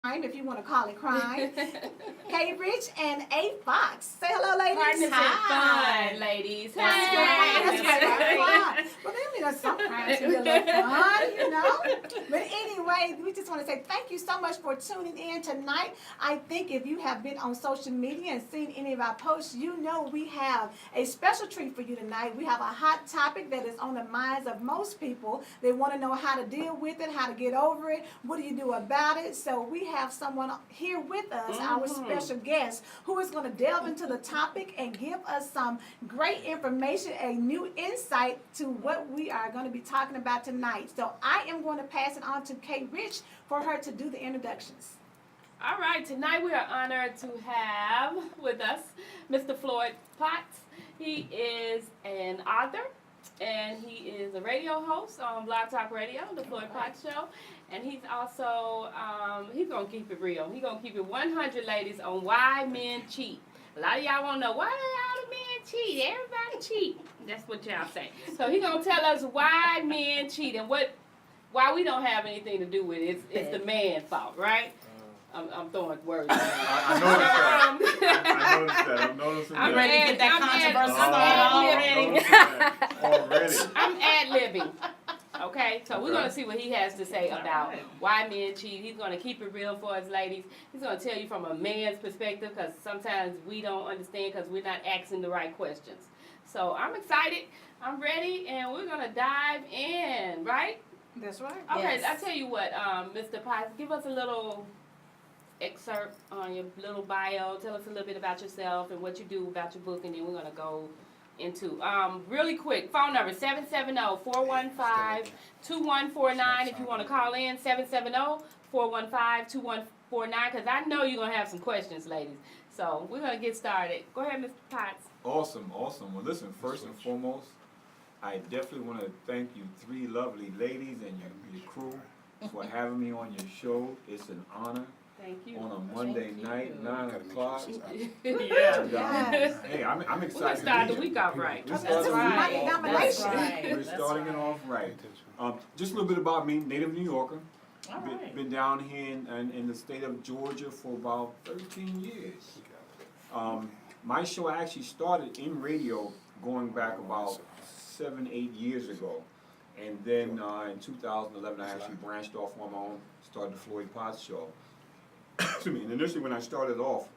crime, if you want to call it crime. K Rich and A Fox. Say hello, ladies. Partners in Hi. fun, ladies. That's right. That's right. Well, there's some crimes can be a little fun, you know. But anyway, we just want to say thank you so much for tuning in tonight. I think if you have been on social media and seen any of our posts, you know we have a special treat for you tonight. We have a hot topic that is on the minds of most people. They want to know how to deal with it, how to get over it, what do you do about it. So we have someone here with us, our special guest, who is going to delve into the topic and give us some great information, a new insight to what we are going to be talking about tonight. So I am going to pass it on to K Rich for her to do the introductions. All right, tonight we are honored to have with us Mr. Floyd Potts. He is an author and he is a radio host on Blog Talk Radio, the Floyd Potts Show. And he's also, he's going to keep it real. He's going to keep it 100, ladies, on why men cheat. A lot of y'all want to know, why all the men cheat? Everybody cheat. That's what y'all say. So he's going to tell us why men cheat and why we don't have anything to do with it. It's the man's fault, right? I'm throwing words. I noticed that. I noticed that. I'm noticing that. I'm ready to get that controversy already. I'm ad-libbing. Okay, so we're going to see what he has to say about why men cheat. He's going to keep it real for us, ladies. He's going to tell you from a man's perspective because sometimes we don't understand because we're not asking the right questions. So I'm excited. I'm ready, and we're going to dive in, right? That's right. Okay, Yes. I'll tell you what, Mr. Potts, give us a little excerpt on your little bio. Tell us a little bit about yourself and what you do about your book, and then we're going to go into really quick phone number 770-415-2149 if you want to call in 770-415-2149 because I know you're going to have some questions, ladies. So we're going to get started. Go ahead, Mr. Potts. Awesome. Well, listen, first and foremost, I definitely want to thank you three lovely ladies and your crew for having me on your show. It's an honor. Thank you. On a Monday night, 9 o'clock. Yeah. Hey, I'm We're going excited to to start be the here. week off right. We're That's starting right. it off Nomination. Right. We're starting it off right. Just a little bit about me, native New Yorker. All right. Been down here in the state of Georgia for about 13 years. My show actually started in radio going back about 7-8 years ago. And then in 2011, I actually branched off on my own, started the Floyd Potts Show. Excuse me. And initially when I started off,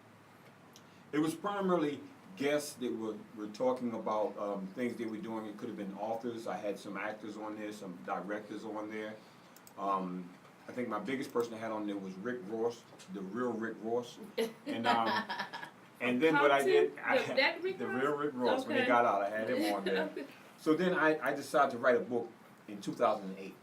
it was primarily guests that were talking about things they were doing. It could have been authors. I had some actors on there, some directors on there. I think my biggest person I had on there was Rick Ross, the real Rick Ross. And then what I did, the real Rick Ross, when he got out, I had him on there. So then I decided to write a book in 2008.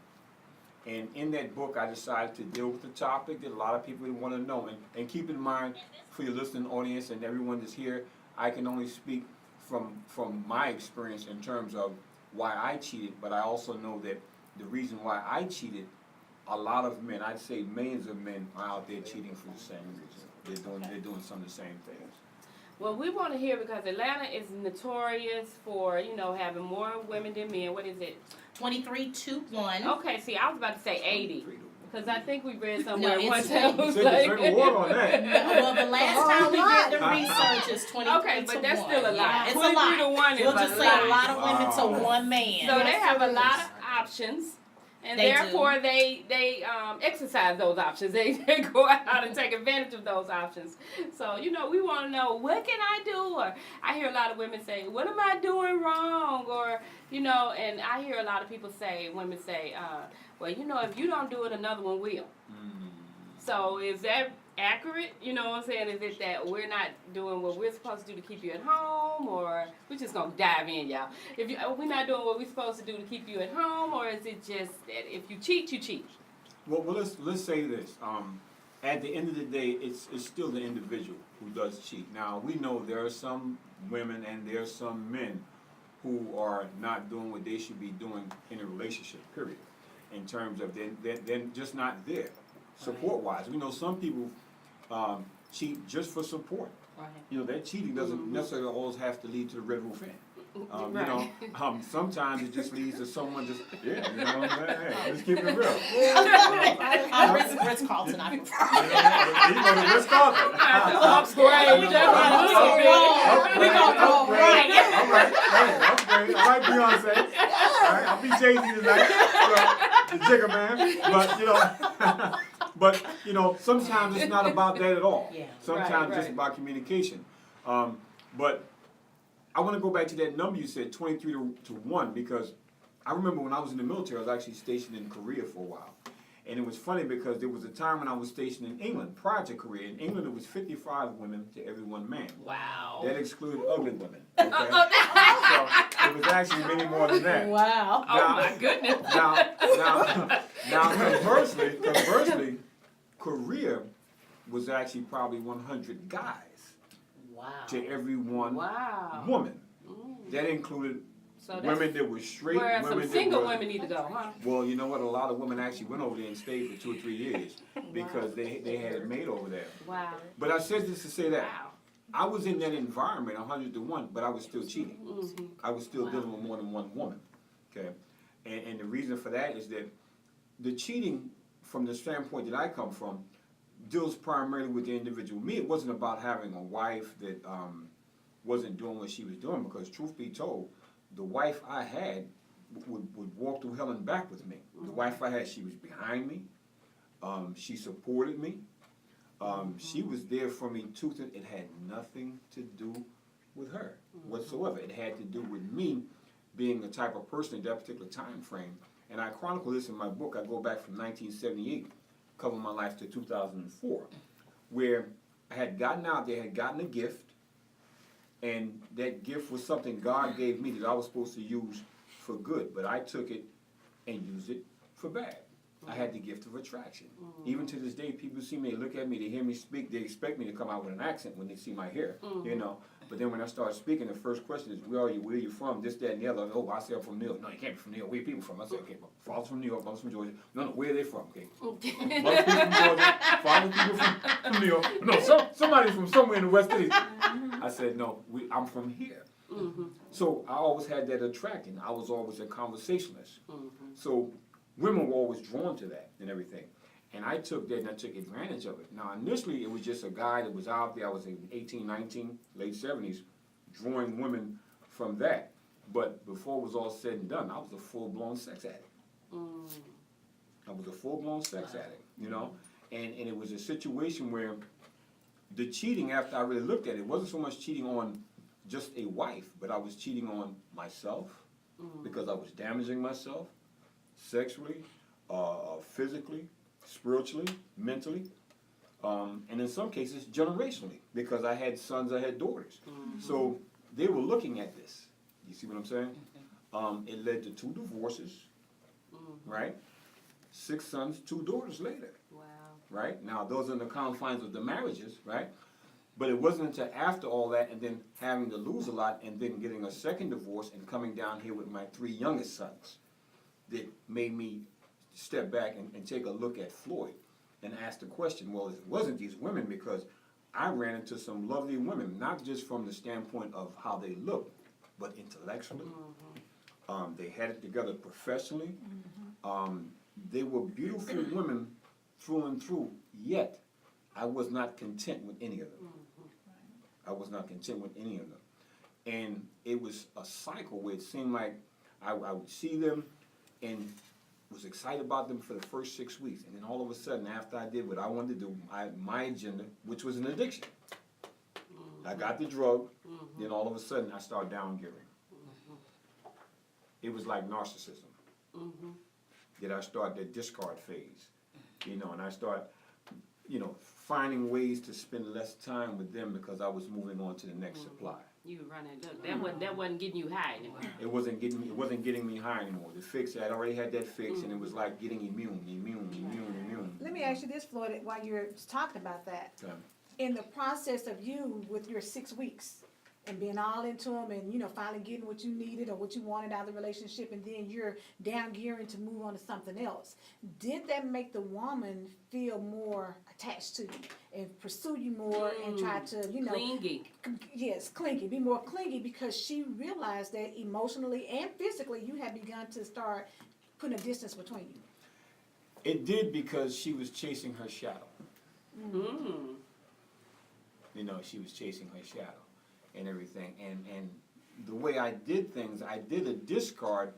And in that book, I decided to deal with the topic that a lot of people want to know. And keep in mind, for your listening audience and everyone that's here, I can only speak from my experience in terms of why I cheated, but I also know that the reason why I cheated, a lot of men, I'd say millions of men are out there cheating for the same reason. They're doing some of the same things. Well, we want to hear because Atlanta is notorious for, having more women than men. What is it? 23-1. Okay, see, I was about to say 80. Because I think we read somewhere No, one it's time. You said there's very water on that. Well, the last time we did the research is 23 Okay, but that's to 1. still a lot. Yeah, it's a 23 lot. to 1 is We'll a just say lot. a lot of women Wow. to one man. So they have a lot of options. And They therefore, they exercise those options. They go out and take advantage of those options. So, we want to know, what can I do? Or I hear a lot of women say, what am I doing wrong? Or, and I hear a lot of women say, well, if you don't do it, another one will. So is that accurate? You know what I'm saying? Is it that we're not doing what we're supposed to do to keep you at home, or we're just gonna dive in, y'all? Are we not doing what we're supposed to do to keep you at home, or is it just that if you cheat, you cheat? Well, let's say this. At the end of the day, it's still the individual who does cheat. Now we know there are some women and there are some men who are not doing what they should be doing in a relationship. Period. In terms of they're just not there. Support-wise, we know some people cheat just for support. Right. That cheating doesn't necessarily always have to lead to the red roof inn. Sometimes it just leads to someone just, you know what I'm saying? Hey, let's keep it real. I'm Ritz Carlton. I prefer. You go to Ritz Carlton. Upgrade. We gonna go right. All right. Hey, upgrade. All right, Beyonce. All right, I'll be Jay-Z tonight. The Jigger Man. But sometimes it's not about that at all. Yeah. Sometimes Right, it's just right. about communication. But I want to go back to that number you said, 23 to 1, because I remember when I was in the military, I was actually stationed in Korea for a while. And it was funny because there was a time when I was stationed in England, prior to Korea. In England, it was 55 women to every 1 man. Wow. That excluded ugly women. Okay? So it was actually many more than that. Wow. Oh my goodness. Now, conversely, Korea was actually probably 100 guys Wow. to every 1 Wow. woman. That included So that's women that were straight, where women some that single were, women need to go, huh? well, you know what? A lot of women actually went over there and stayed for 2 or 3 years because they had it made over there. Wow. But I said this to say that Wow. I was in that environment 100 to 1, but I was still cheating. Mm-hmm. I was still dealing with more than 1 woman. Okay, and the reason for that is that the cheating, from the standpoint that I come from, deals primarily with the individual. Me, it wasn't about having a wife that wasn't doing what she was doing, because truth be told, the wife I had would walk through hell and back with me. The wife I had, she was behind me. She supported me. She was there for me tooth and it had nothing to do with her whatsoever. It had to do with me being the type of person at that particular time frame. And I chronicle this in my book. I go back from 1978, cover my life, to 2004, where I had gotten out there, had gotten a gift, and that gift was something God gave me that I was supposed to use for good, but I took it and used it for bad. I had the gift of attraction. Even to this day, people see me, they look at me, they hear me speak, they expect me to come out with an accent when they see my hair, But then when I start speaking, the first question is, where are you from, this, that, and the other. Oh, I say I'm from New York. No, you can't be from New York. Where are people from? I say, okay, well, father's from New York, mother's from Georgia. No, where are they from? Okay. Mother's people from Georgia, father's people from New York. No, somebody from somewhere in the West Indies. I said, no, I'm from here. So I always had that attraction. I was always a conversationalist. So women were always drawn to that and everything. And I took that and I took advantage of it. Now, initially, it was just a guy that was out there. I was in 18, 19, late 70s, drawing women from that. But before it was all said and done, I was a full-blown sex addict. I was a full-blown sex addict, And it was a situation where the cheating, after I really looked at it, wasn't so much cheating on just a wife, but I was cheating on myself because I was damaging myself sexually, physically, spiritually, mentally, and in some cases generationally, because I had sons, I had daughters. So they were looking at this. You see what I'm saying? It led to 2 divorces, right? 6 sons, 2 daughters later. Wow. Right? Now, those are in the confines of the marriages, right? But it wasn't until after all that and then having to lose a lot and then getting a second divorce and coming down here with my 3 youngest sons that made me step back and take a look at Floyd and ask the question, well, it wasn't these women, because I ran into some lovely women, not just from the standpoint of how they looked, but intellectually. They had it together professionally. They were beautiful women through and through, yet I was not content with any of them. I was not content with any of them. And it was a cycle where it seemed like I would see them and was excited about them for the first 6 weeks. And then all of a sudden, after I did what I wanted to do, my agenda, which was an addiction, I got the drug, then all of a sudden I started down gearing. It was like narcissism. That I started the discard phase, and I start, finding ways to spend less time with them because I was moving on to the next supply. You were running. That wasn't getting you high anymore. It wasn't getting me high anymore. The fix, I already had that fix, and it was like getting immune. Let me ask you this, Floyd, while you're talking about that. Okay. In the process of you with your 6 weeks, and being all into them and, finally getting what you needed or what you wanted out of the relationship, and then you're down gearing to move on to something else. Did that make the woman feel more attached to you and pursue you more and try to, Clingy. yes, clingy, be more clingy because she realized that emotionally and physically you had begun to start putting a distance between you? It did because she was chasing her shadow. Mm. She was chasing her shadow and everything. And the way I did things, I did a discard,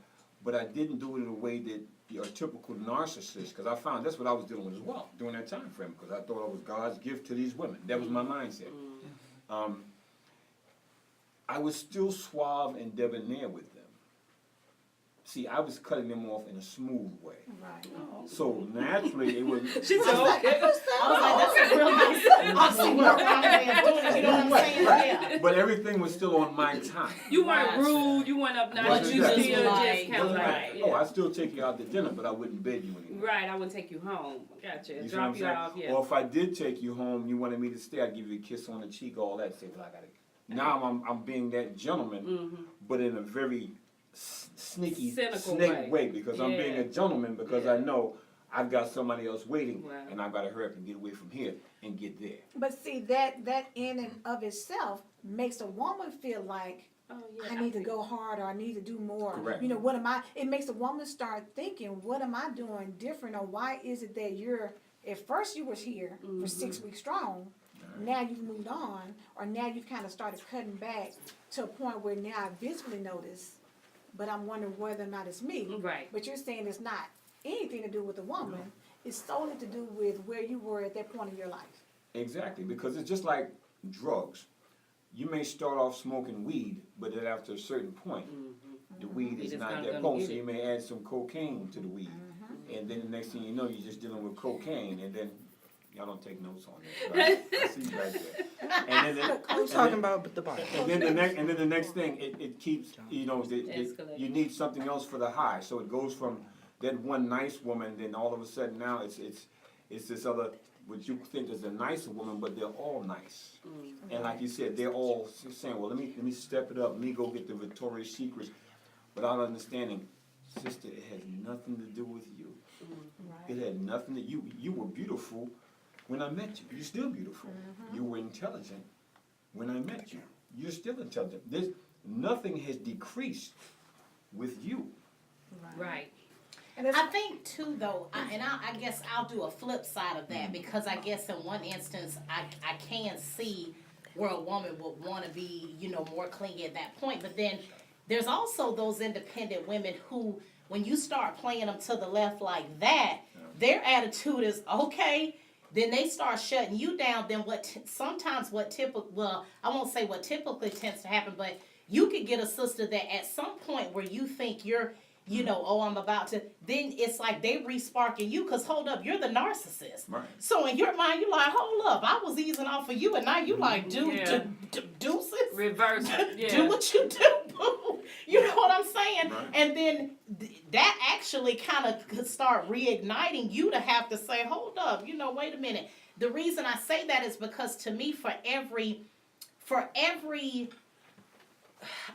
but I didn't do it in a way that your typical narcissist, because I found that's what I was dealing with as well during that time frame, because I thought I was God's gift to these women. That was my mindset. I was still suave and debonair with them. See, I was cutting them off in a smooth way. Right. So naturally, it was. She said, okay. I was like, that's a real nice, awesome workaround way of doing it, you know what I'm saying? Yeah. But everything was still on my time. You weren't rude, you weren't obnoxious, But you you still just just like- kind of Wasn't like, like, yeah. oh, I still take you out to dinner, but I wouldn't bed you anymore. Right, I wouldn't take you home. Gotcha. You see what Drop I'm you saying? off, yeah. Or if I did take you home, you wanted me to stay, I'd give you a kiss on the cheek, all that. Say, well, I gotta. Now I'm being that gentleman, but in a very sneaky, Cynical snake way. because I'm being Yeah. a gentleman because I Yeah. know I've got somebody else waiting, Wow. and I've got to hurry up and get away from here and get there. But see, that in and of itself makes a woman feel like, Oh, yeah, I need to go harder, I need to do more. Correct. It makes a woman start thinking, what am I doing different, or why is it that at first you was here for 6 weeks strong, now you've moved on, or now you've kind of started cutting back to a point where now I visibly notice, but I'm wondering whether or not it's me. Right. But you're saying it's not anything to do with the woman, it's solely to do with where you were at that point in your life. Exactly, because it's just like drugs. You may start off smoking weed, but then after a certain point, the weed You is just not kinda that gonna potent, get so it. you may add some cocaine to the weed. And then the next thing you know, you're just dealing with cocaine, and then, y'all don't take notes on this, right? I see you right there. And then, I'm talking about the Bible. and then the next thing, it keeps, Escalating. you need something else for the high, so it goes from that one nice woman, then all of a sudden now it's this other, what you think is a nicer woman, but they're all nice. And like you said, they're all saying, well, let me step it up, let me go get the Victoria's Secrets, without understanding, sister, it has nothing to do with you. It had nothing to, you were beautiful when I met you. You're still beautiful. You were intelligent when I met you. You're still intelligent. Nothing has decreased with you. Right. And it's, I think too, though, I guess I'll do a flip side of that, because I guess in one instance, I can see where a woman would want to be, more clingy at that point. But then there's also those independent women who, when you start playing them to the left like that, their attitude is, okay, then they start shutting you down. Then I won't say what typically tends to happen, but you could get a sister that at some point where you think you're, oh, I'm about to, then it's like they re-sparking you, because hold up, you're the narcissist. Right. So in your mind, you're like, hold up, I was easing off of you, and now you like, Yeah. deuces. Reverse it, yeah. Do what you do, boo. You know what I'm saying? Right. And then that actually kind of could start reigniting you to have to say, hold up, wait a minute. The reason I say that is because to me, for every,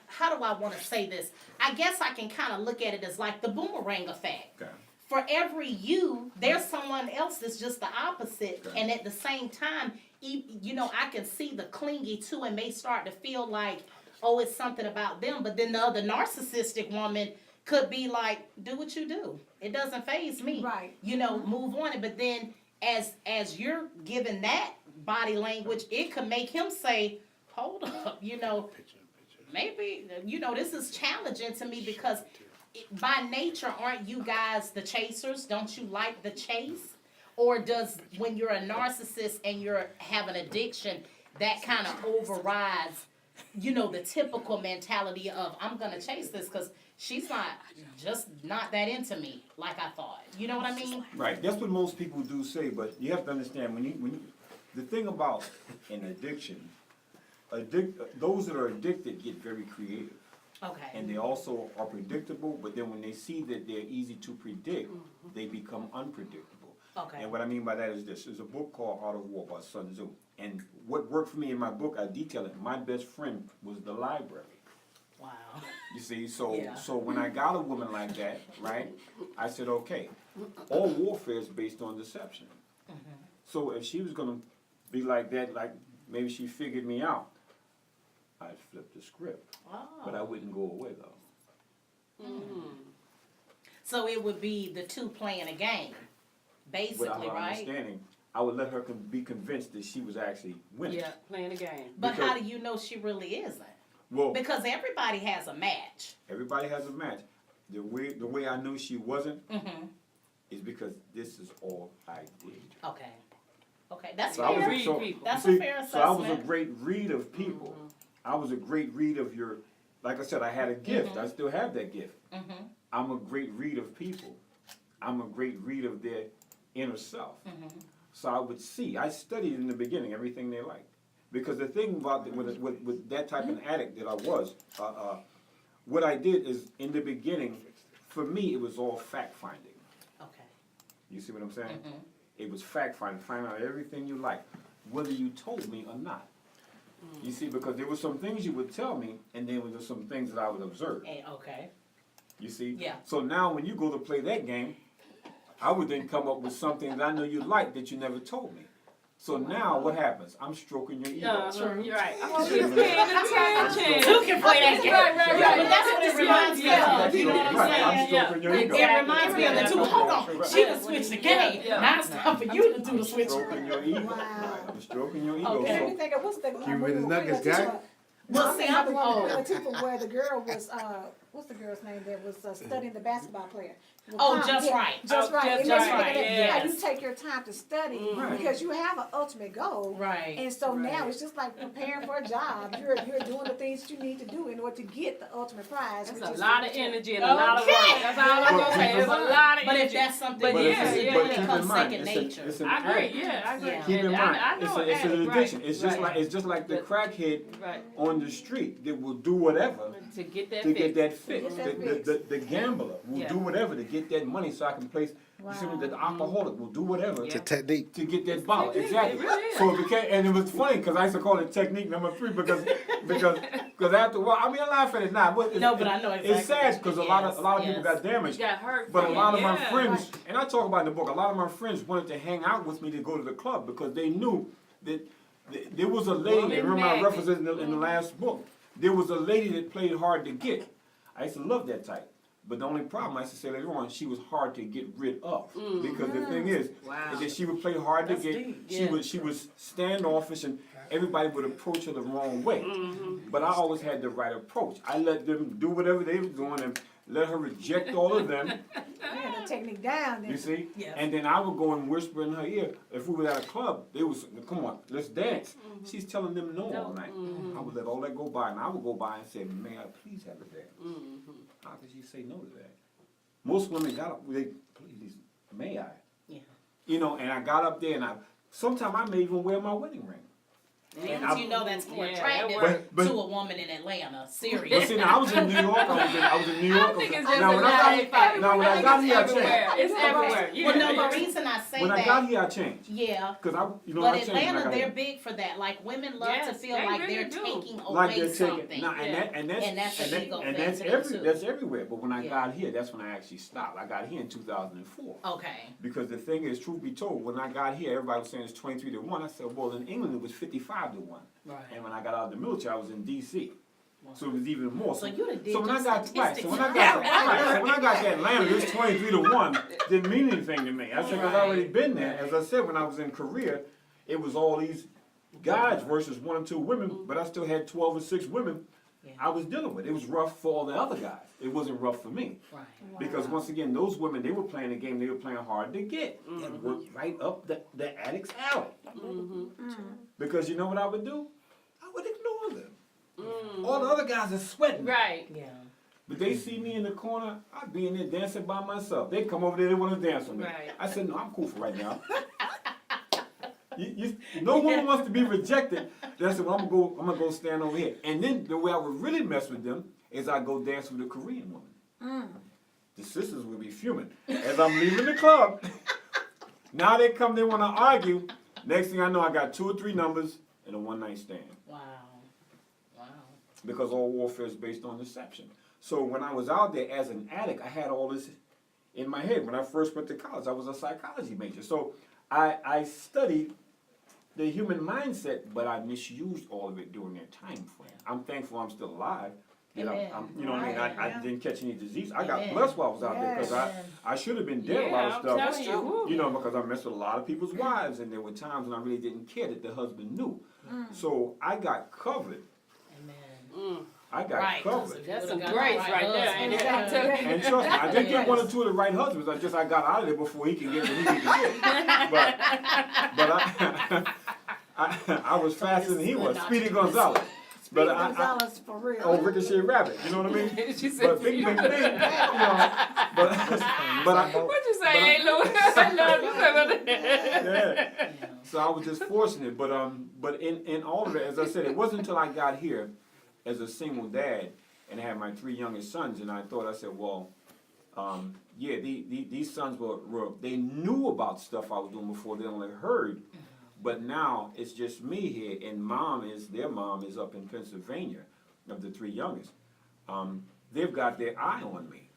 how do I want to say this? I guess I can kind of look at it as like the boomerang effect. Okay. For every you, there's someone else that's just the opposite. Okay. And at the same time, I can see the clingy too, and may start to feel like, oh, it's something about them. But then the other narcissistic woman could be like, do what you do. It doesn't faze me. Right. Move on. But then as you're given that body language, it could make him say, hold up, maybe, this is challenging to me, because by nature, aren't you guys the chasers? Don't you like the chase? Or does, when you're a narcissist and you have an addiction, that kind of overrides, the typical mentality of, I'm going to chase this because she's not that into me like I thought. You know what I mean? Right, that's what most people do say, but you have to understand, when you the thing about an addiction, those that are addicted get very creative. Okay. And they also are predictable, but then when they see that they're easy to predict, they become unpredictable. Okay. And what I mean by that is this. There's a book called Art of War by Sun Tzu. And what worked for me in my book, I detail it. My best friend was the library. Wow. You see, so Yeah. so when I got a woman like that, right, I said, okay, all warfare is based on deception. So if she was gonna be like that, like maybe she figured me out, I'd flip the script. But I Oh. wouldn't go away though. So it would be the two playing a game, basically, Without her right? understanding, I would let her be convinced that she was actually winning. Yeah, playing a game. But how Because- do you know she really isn't? Well, Because everybody has a match. everybody has a match. The way I knew she wasn't Mm-hmm. is because this is all I did. Okay. Okay, that's So I was fair. Read so, people. That's you a see, fair so I was a assessment. great read of people. I was a great read of your, like I said, I had a gift. I still have that gift. Mm-hmm. I'm a great read of people. I'm a great read of their inner self. Mm-hmm. So I would see. I studied in the beginning everything they liked. Because the thing about with that type of addict that I was, what I did is in the beginning, for me, it was all fact finding. Okay. You see what I'm saying? Mhm. It was fact finding, find out everything you like, whether you told me or not. You see, because there were some things you would tell me, and then there were some things that I would observe. Okay. You see? Yeah. So now when you go to play that game, I would then come up with something that I know you like that you never told me. So now what happens? I'm stroking your ego. You're right. Well, She's paying attention. Two can play that game. Right, right, Yeah, right. but that's what it reminds me of. You know what I'm Right, I'm saying? stroking your ego. It reminds me of the two. Hold on, Right. she done switched the game. Yeah. Now it's time for you to do the switch. Stroking your ego. Wow. I'm stroking your ego. Okay. Let me So think of what's the You with his nuggets, guy? Well, see, I'm the two where the girl was what's the girl's name that was studying the basketball player? Oh, Just Right. Just Oh, right. Just It makes you Right, look at it, how you yes. take your time to study Right. because you have an ultimate goal. Right. And so now Right. it's just like preparing for a job. You're doing the things that you need to do in order to get the ultimate prize. That's which a is lot of the- energy and a lot of work. Okay. That's all I'm gonna say. It's a lot of But if energy. that's something But but yeah, it's, yeah, but yeah. keep becomes in mind, second it's, nature. it's an I agree. addict. Yeah, I agree. Yeah. Keep in And mind, I know it's, an it's an addict, addiction. right, It's just right. like the But- crackhead Right. on the street that will do whatever To get that to get fixed. that fix. Get that The gambler will Yeah. do whatever to get that money so I can place. You see, Wow. the alcoholic will do whatever It's a technique. to get that bottle. Technique, Exactly. it really is. So it became, and it was funny because I used to call it technique number 3 because after a while, I mean, I laugh at it now, but No, but I know exactly. it's sad because a lot of people Yes. got damaged. Got hurt. But a from lot it, of my yeah. friends, and I talk about in the book, a lot of my friends wanted to hang out with me to go to the club because they knew that there was a lady, Woman remember I magnet. referenced it in the last book, there was a lady that played hard to get. I used to love that type. But the only problem, I used to say later on, she was hard to get rid of. Because the thing is, Wow. is that she would play hard to That's get. deep, She yeah. was standoffish and everybody would approach her the wrong way. But I always had the right approach. I let them do whatever they were doing and let her reject all of them. Yeah, the technique down. You see? Yes. And then I would go and whisper in her ear. If we were at a club, they was, come on, let's dance. She's telling them no all night. I would let all that go by, and I would go by and say, may I please have a dance? How could she say no to that? Most women got up, they, please, may I? Yeah. You know, and I got up there, and sometimes I may even wear my wedding ring. Because I- you know that's more Yeah, attractive that But- to a woman in Atlanta. But Serious. see, now I was in New York. I was in New York. I think it's just now, when I got, now when I got here, I changed. everywhere. It's everywhere. Well, no, Yeah. the reason I say When I that, got here, I changed. yeah. Cause I But I changed when I Atlanta, got they're here. big for that. Like women love to Yes, feel they like really they're do. taking away Like they're something. taking, nah, Yeah. and that's an ego and thing that's to them, too. that's everywhere. But when I Yeah. got here, that's when I actually stopped. I got here in 2004. Okay. Because the thing is, truth be told, when I got here, everybody was saying it's 23-1. I said, well, in England it was 55-1. Right. And when I got out of the military, I was in D.C. So it was even more. So you done did so when your I got right, statistics. so when I got so when I got to Atlanta, it was 23-1. Didn't mean anything to me. I said I've already been there. As I said, when I was in Korea, it was all these guys versus 1 or 2 women, but I still had 12 or 6 women. Yeah. I was dealing with. It was rough for all the other guys. It wasn't rough for me. Right. Because once again, those women, they were playing the game, they were playing hard to get. And worked right up the addict's alley. Because you know what I would do? I would ignore them. All the other guys are sweating. Right. Yeah. But they see me in the corner, I'd be in there dancing by myself. They come over there, they want to dance with me. Right. I said, no, I'm cool for right now. No woman wants to be rejected. Then I said, well, I'm gonna go stand over here. And then the way I would really mess with them is I go dance with a Korean woman. The sisters would be fuming. As I'm leaving the club, Now they come, they want to argue. Next thing I know, I got 2 or 3 numbers and a one-night stand. Wow. Wow. Because all warfare is based on deception. So when I was out there as an addict, I had all this in my head. When I first went to college, I was a psychology major. So I studied the human mindset, but I misused all of it during that time frame. I'm thankful I'm still alive. You know, Amen. you know what I mean? I didn't catch any disease. I got Amen. blessed while I was out there because Yes. I should have been dead a lot Yeah, of I'm stuff. telling you. Woo. You know, because I messed with a lot of people's wives, and there were times when I really didn't care that the husband knew. So I got covered. Amen. I got Right. covered. That's Would've some got grace the right there, ain't it? I'm husband. telling you. And trust me, I did get Yes. 1 or 2 of the right husbands. I got out of there before he could get what he needed to get. But I was faster than he was. Speedy Gonzalez. Speedy But Gonzalez for real. oh, Ricochet Rabbit. You know what I mean? She said, But bing, bing, bing. You know. But What'd you say, hey, Louis? I love you said that. yeah. So I was just forcing it. But in all of it, as I said, it wasn't until I got here as a single dad and I had my 3 youngest sons, and I said, well, yeah, these sons were they knew about stuff I was doing before. They only heard. But now it's just me here, and their mom is up in Pennsylvania, of the 3 youngest. They've got their eye on me.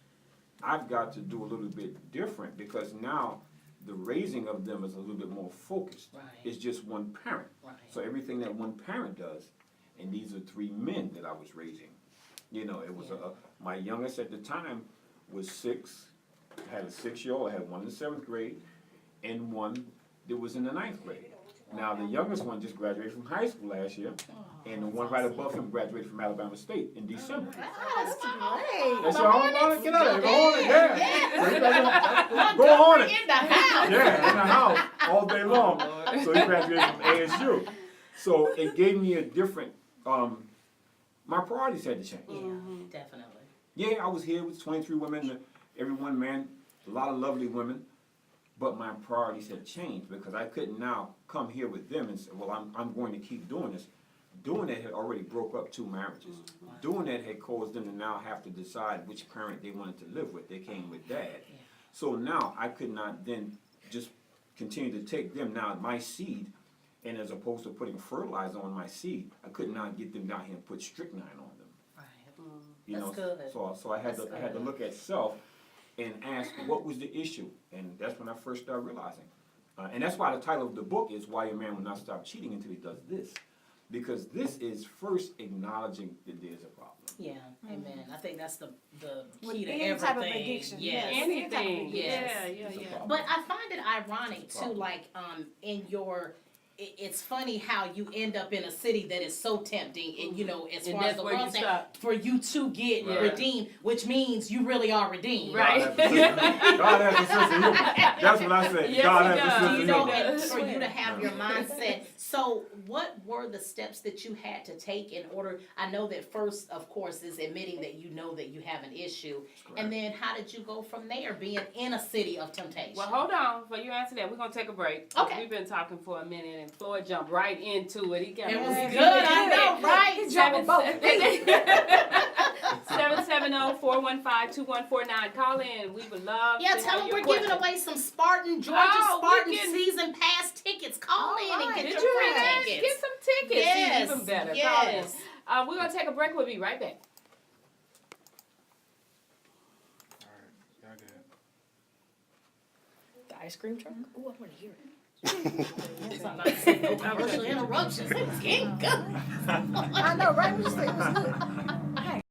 I've got to do a little bit different because now the raising of them is a little bit more focused. Right. It's just one parent. Right. So everything that one parent does, and these are 3 men that I was raising. You know, it was my youngest at the time was 6, had a 6-year-old, I had 1 in the 7th grade, and 1 that was in the 9th grade. Now, the youngest one just graduated from high school last year, and the one right above him graduated from Alabama State in December. That's great. That's your own, get out of there, go on it, yeah. So you My Go on government it. in the house. Yeah, in the house, all day long. So he graduated from ASU. So it gave me a different, my priorities had to change. Yeah, definitely. Yeah, I was here with 23 women, every one man, a lot of lovely women. But my priorities had changed because I couldn't now come here with them and say, well, I'm going to keep doing this. Doing that had already broke up 2 marriages. Doing that had caused them to now have to decide which parent they wanted to live with. They came with dad. So now I could not then just continue to take them now, my seed, and as opposed to putting fertilizer on my seed, I could not get them down here and put strychnine on them. Right. You That's know, good. So I had to look at self and ask what was the issue, and that's when I first started realizing. And that's why the title of the book is Why Your Man Will Not Stop Cheating Until He Does This. Because this is first acknowledging that there's a problem. Yeah, amen. I think that's the With key to any everything. type of addiction, Yes. yes. Anything. Yes. Yeah. It's a problem. But I find it ironic It's a too, problem. like in your. It's funny how you end up in a city that is so tempting, and you know, as And far as that's the where you world saying, stop. for you to get Right. redeemed, which means you really are redeemed. Right. God has a sense of humor. That's what I say. Yes, God he has a does. sense You of know, humor. and for you to have your mindset. So, what were the steps that you had to take in order? I know that first, of course, is admitting that you know that you have an issue, and then how did you go from there, being in a city of temptation? Well, hold on. Before you answer that, we're going to take a break. 'Cause Okay. We've been talking for a minute, and Floyd jumped right into it. He got It was Yeah, good, I know, He right? jumped with both feet. 770-415-2149. Call in. We would love Yeah, to tell have them your we're giving question. away some Georgia Oh, we Spartan can- season pass tickets. Call in and Alright. get Did your you free hear that? tickets. Get some tickets. Yes, Even better. yes. Call in. We're going to take a break. We'll be right back. The ice cream truck? Ooh, I want to hear it. Somebody said no commercial interruptions. It was getting good. I know, right? We just say it was good.